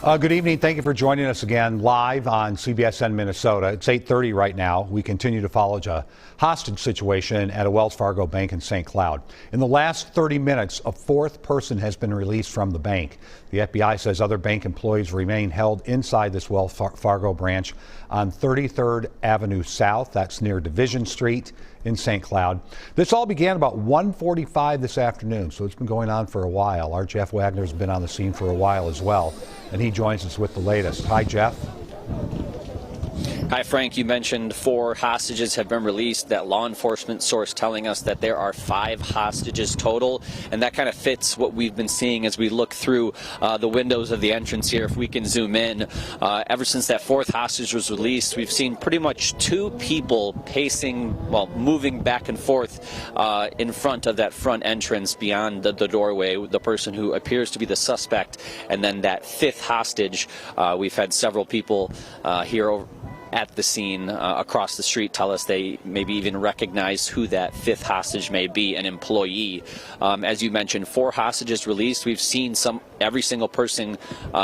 Good evening. Thank you for joining us again live on CBSN Minnesota. It's 8:30 right now. We continue to follow a hostage situation at a Wells Fargo bank in St. Cloud. In the last 30 minutes, a fourth person has been released from the bank. The FBI says other bank employees remain held inside this Wells Fargo branch on 33rd Avenue South. That's near Division Street in St. Cloud. This all began about 1:45 this afternoon, so it's been going on for a while. Our Jeff Wagner has been on the scene for a while as well, and he joins us with the latest. Hi, Jeff. Hi, Frank. You mentioned 4 hostages have been released. That law enforcement source telling us that there are 5 hostages total, and that kind of fits what we've been seeing as we look through the windows of the entrance here. If we can zoom in, ever since that 4th hostage was released, we've seen pretty much 2 people pacing, well, moving back and forth in front of that front entrance beyond the doorway, the person who appears to be the suspect, and then that 5th hostage. We've had several people here at the scene across the street tell us they maybe even recognize who that 5th hostage may be, an employee. As you mentioned, 4 hostages released. We've seen every single person.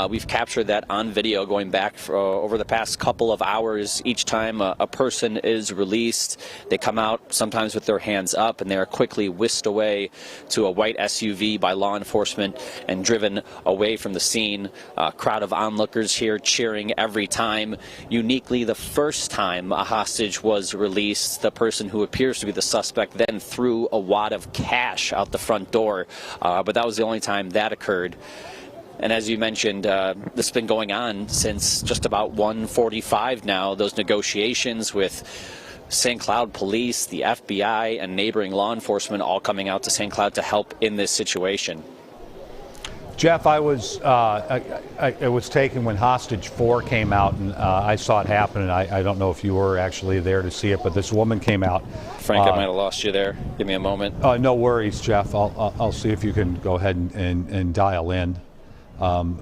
We've captured that on video going back over the past couple of hours. Each time a person is released, they come out sometimes with their hands up, and they are quickly whisked away to a white SUV by law enforcement and driven away from the scene. A crowd of onlookers here cheering every time. Uniquely, the first time a hostage was released, the person who appears to be the suspect then threw a wad of cash out the front door, but that was the only time that occurred. And as you mentioned, this has been going on since just about 1:45 now, those negotiations with St. Cloud Police, the FBI, and neighboring law enforcement all coming out to St. Cloud to help in this situation. Jeff, it was taken when hostage 4 came out, and I saw it happen, and I don't know if you were actually there to see it, but this woman came out. Frank, I might have lost you there. Give me a moment. No worries, Jeff. I'll see if you can go ahead and dial in.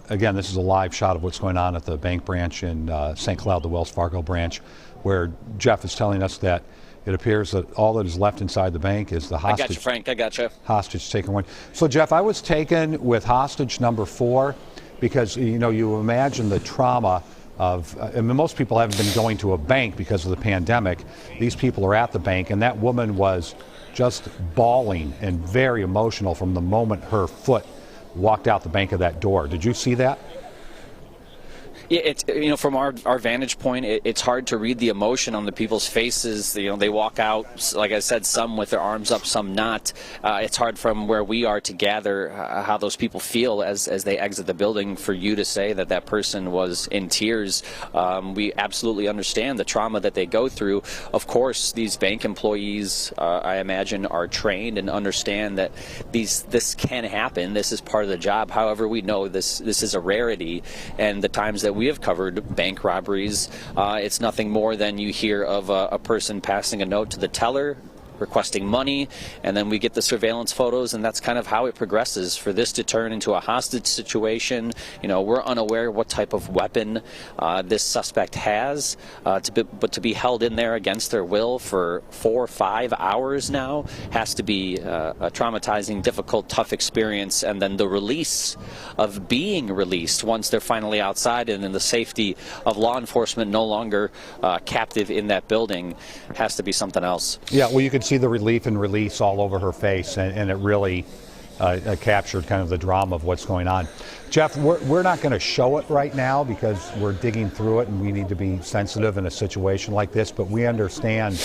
Again, this is a live shot of what's going on at the bank branch in St. Cloud, the Wells Fargo branch, where Jeff is telling us that it appears that all that is left inside the bank is the hostage. I got you, Frank. I got you. Hostage taken one. So, Jeff, I was taken with hostage number 4 because, you know, you imagine the trauma of, I mean, most people haven't been going to a bank because of the pandemic. These people are at the bank, and that woman was just bawling and very emotional from the moment her foot walked out the bank of that door. Did you see that? Yeah, it's, you know, from our vantage point, it's hard to read the emotion on the people's faces. You know, they walk out, like I said, some with their arms up, some not. It's hard from where we are to gather how those people feel as they exit the building. For you to say that that person was in tears, we absolutely understand the trauma that they go through. Of course, these bank employees, I imagine, are trained and understand that this can happen. This is part of the job. However, we know this is a rarity, and the times that we have covered bank robberies, it's nothing more than you hear of a person passing a note to the teller, requesting money, and then we get the surveillance photos, and that's kind of how it progresses. For this to turn into a hostage situation, you know, we're unaware what type of weapon this suspect has, but to be held in there against their will for 4 or 5 hours now has to be a traumatizing, difficult, tough experience. And then the release of being released once they're finally outside and in the safety of law enforcement, no longer captive in that building, has to be something else. Yeah, well, you could see the relief and release all over her face, and it really captured kind of the drama of what's going on. Jeff, we're not going to show it right now because we're digging through it and we need to be sensitive in a situation like this, but we understand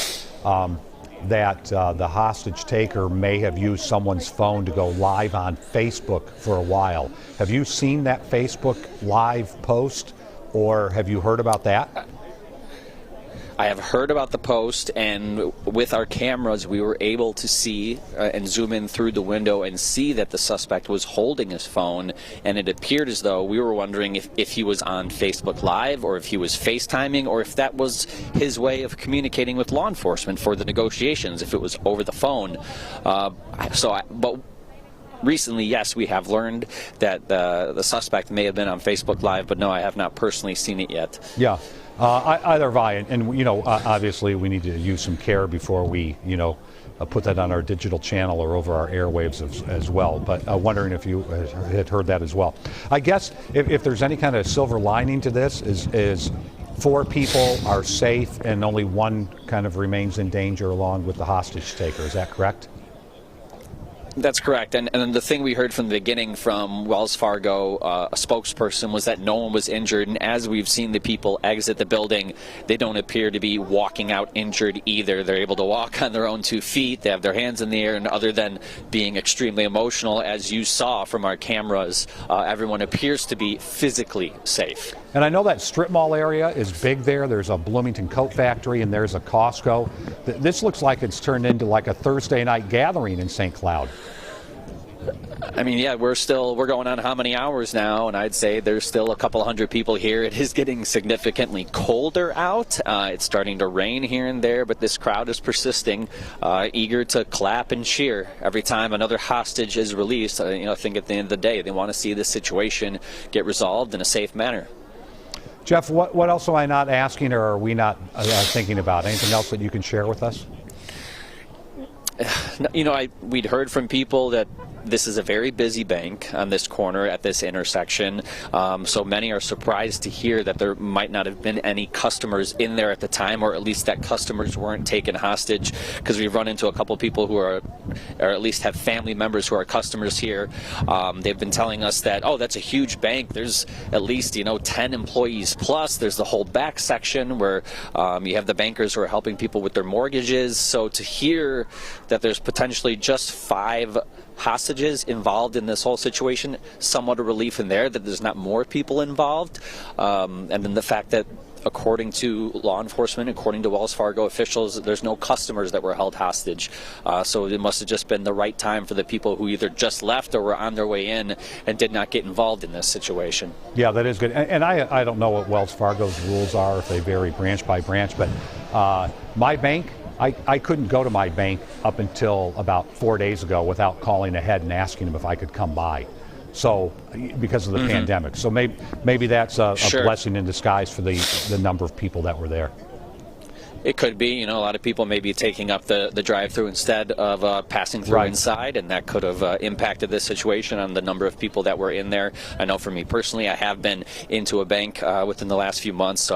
that the hostage taker may have used someone's phone to go live on Facebook for a while. Have you seen that Facebook live post, or have you heard about that? I have heard about the post, and with our cameras we were able to see and zoom in through the window and see that the suspect was holding his phone, and it appeared as though we were wondering if he was on Facebook Live or if he was FaceTiming or if that was his way of communicating with law enforcement for the negotiations, if it was over the phone. But recently, yes, we have learned that the suspect may have been on Facebook Live, but no, I have not personally seen it yet. Yeah. Either have I, and you know, obviously we need to use some care before we, you know, put that on our digital channel or over our airwaves as well. But wondering if you had heard that as well. I guess if there's any kind of silver lining to this is 4 people are safe and only 1 kind of remains in danger along with the hostage taker. Is that correct? That's correct. And the thing we heard from the beginning from Wells Fargo, a spokesperson, was that no one was injured. And as we've seen the people exit the building, they don't appear to be walking out injured either. They're able to walk on their own 2 feet. They have their hands in the air. And other than being extremely emotional, as you saw from our cameras, everyone appears to be physically safe. And I know that strip mall area is big there. There's a Bloomington coat factory and there's a Costco. This looks like it's turned into like a Thursday night gathering in St. Cloud. I mean, yeah, we're going on how many hours now, and I'd say there's still a couple hundred people here. It is getting significantly colder out. It's starting to rain here and there, but this crowd is persisting, eager to clap and cheer every time another hostage is released. I think at the end of the day, they want to see this situation get resolved in a safe manner. Jeff, what else am I not asking, or are we not thinking about? Anything else that you can share with us? We'd heard from people that this is a very busy bank on this corner at this intersection. So many are surprised to hear that there might not have been any customers in there at the time, or at least that customers weren't taken hostage, because we've run into a couple people who are, or at least have family members who are customers here. They've been telling us that, oh, that's a huge bank. There's at least, 10 employees plus. There's the whole back section where you have the bankers who are helping people with their mortgages. So to hear that there's potentially just 5 hostages involved in this whole situation, somewhat a relief in there that there's not more people involved. And then the fact that, according to law enforcement, according to Wells Fargo officials, there's no customers that were held hostage. So it must have just been the right time for the people who either just left or were on their way in and did not get involved in this situation. Yeah, that is good. And I don't know what Wells Fargo's rules are, if they vary branch by branch, but my bank, I couldn't go to my bank up until about 4 days ago without calling ahead and asking them if I could come by. So, because of the pandemic. So maybe that's a blessing in disguise for the number of people that were there. It could be. A lot of people may be taking up the drive-through instead of passing through inside, and that could have impacted this situation on the number of people that were in there. I know for me personally, I have been into a bank within the last few months,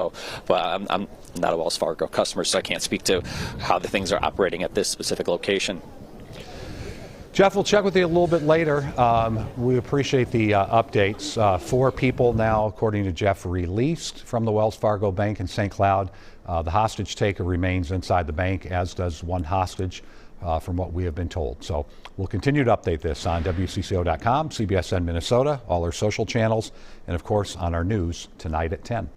but I'm not a Wells Fargo customer, so I can't speak to how the things are operating at this specific location. Jeff, we'll check with you a little bit later. We appreciate the updates. 4 people now, according to Jeff, released from the Wells Fargo Bank in St. Cloud. The hostage taker remains inside the bank, as does 1 hostage, from what we have been told. So we'll continue to update this on WCCO.com, CBSN Minnesota, all our social channels, and of course on our news tonight at 10.